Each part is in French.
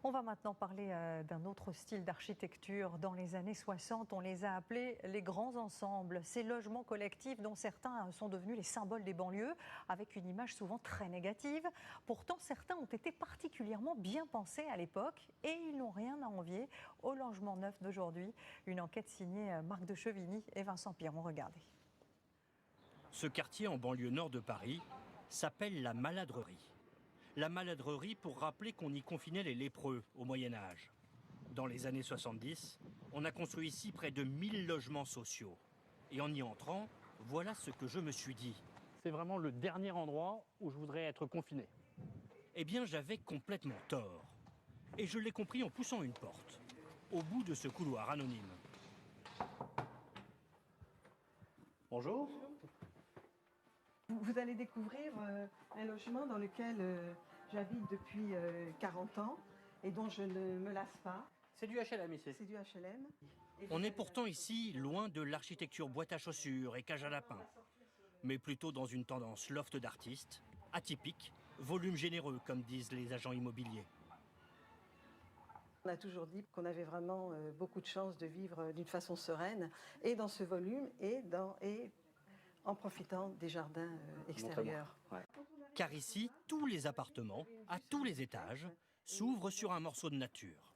On va maintenant parler d'un autre style d'architecture. Dans les années 60, on les a appelés les grands ensembles. Ces logements collectifs dont certains sont devenus les symboles des banlieues, avec une image souvent très négative. Pourtant, certains ont été particulièrement bien pensés à l'époque et ils n'ont rien à envier au logement neuf d'aujourd'hui. Une enquête signée Marc de Chevigny et Vincent Piron. Regardez. Ce quartier en banlieue nord de Paris s'appelle la Maladrerie. La Maladrerie pour rappeler qu'on y confinait les lépreux au Moyen-Âge. Dans les années 70, on a construit ici près de 1000 logements sociaux. Et en y entrant, voilà ce que je me suis dit. C'est vraiment le dernier endroit où je voudrais être confiné. Eh bien, j'avais complètement tort. Et je l'ai compris en poussant une porte, au bout de ce couloir anonyme. Bonjour. Vous allez découvrir un logement dans lequel j'habite depuis 40 ans et dont je ne me lasse pas. C'est du HLM ici. C'est du HLM. On est pourtant ici loin de l'architecture boîte à chaussures et cage à lapins, mais plutôt dans une tendance loft d'artistes, atypique, volume généreux comme disent les agents immobiliers. On a toujours dit qu'on avait vraiment beaucoup de chance de vivre d'une façon sereine et dans ce volume et en profitant des jardins extérieurs. Ouais. Car ici, tous les appartements, à tous les étages, s'ouvrent sur un morceau de nature.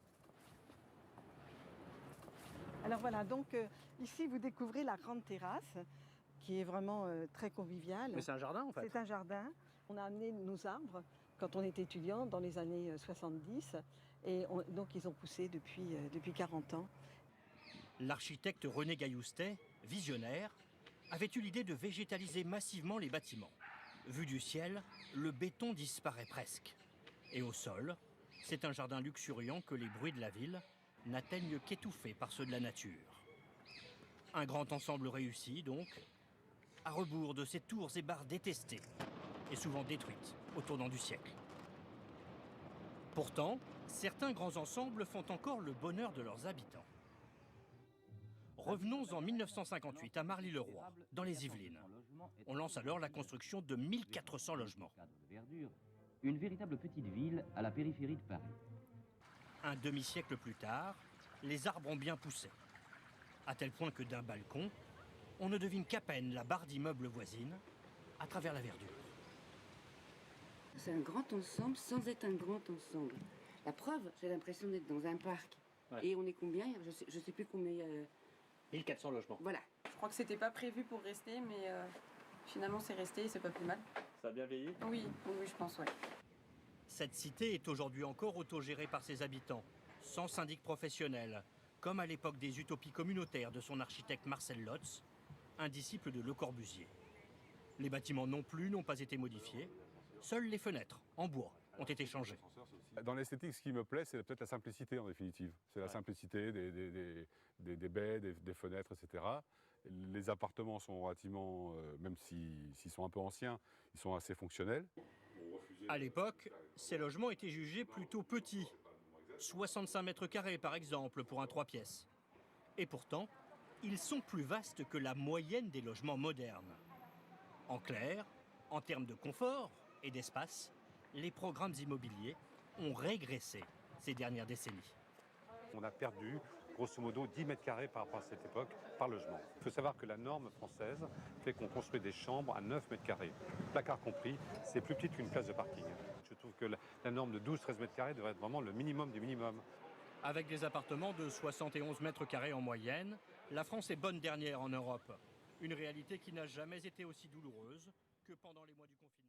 Alors voilà, donc ici vous découvrez la grande terrasse qui est vraiment très conviviale. Mais c'est un jardin en fait. C'est un jardin. On a amené nos arbres quand on était étudiant dans les années 70 et donc ils ont poussé depuis 40 ans. L'architecte René Gailloustet, visionnaire, avait eu l'idée de végétaliser massivement les bâtiments. Vu du ciel, le béton disparaît presque. Et au sol, c'est un jardin luxuriant que les bruits de la ville n'atteignent qu'étouffés par ceux de la nature. Un grand ensemble réussi, donc, à rebours de ces tours et barres détestées et souvent détruites au tournant du siècle. Pourtant, certains grands ensembles font encore le bonheur de leurs habitants. Revenons en 1958 à Marly-le-Roi, dans les Yvelines. On lance alors la construction de 1400 logements. Une véritable petite ville à la périphérie de Paris. Un demi-siècle plus tard, les arbres ont bien poussé. À tel point que d'un balcon, on ne devine qu'à peine la barre d'immeubles voisine à travers la verdure. C'est un grand ensemble sans être un grand ensemble. La preuve, j'ai l'impression d'être dans un parc. Ouais. Et on est combien? Je sais plus combien. 1400 logements. Voilà. Je crois que c'était pas prévu pour rester, mais finalement c'est resté et c'est pas plus mal. Ça a bien vieilli? Oui, je pense, ouais. Cette cité est aujourd'hui encore autogérée par ses habitants, sans syndic professionnel, comme à l'époque des utopies communautaires de son architecte Marcel Lotz, un disciple de Le Corbusier. Les bâtiments non plus n'ont pas été modifiés, seules les fenêtres, en bois, ont été changées. Dans l'esthétique, ce qui me plaît, c'est peut-être la simplicité en définitive. C'est la simplicité des baies, des fenêtres, etc. Les appartements sont relativement, même s'ils sont un peu anciens, ils sont assez fonctionnels. À l'époque, ces logements étaient jugés plutôt petits. 65 mètres carrés par exemple pour un 3 pièces. Et pourtant, ils sont plus vastes que la moyenne des logements modernes. En clair, en termes de confort et d'espace, les programmes immobiliers ont régressé ces dernières décennies. On a perdu, grosso modo, 10 mètres carrés par rapport à cette époque par logement. Il faut savoir que la norme française fait qu'on construit des chambres à 9 mètres carrés. Placard compris, c'est plus petit qu'une place de parking. Je trouve que la norme de 12-13 mètres carrés devrait être vraiment le minimum du minimum. Avec des appartements de 71 mètres carrés en moyenne, la France est bonne dernière en Europe. Une réalité qui n'a jamais été aussi douloureuse que pendant les mois du confinement.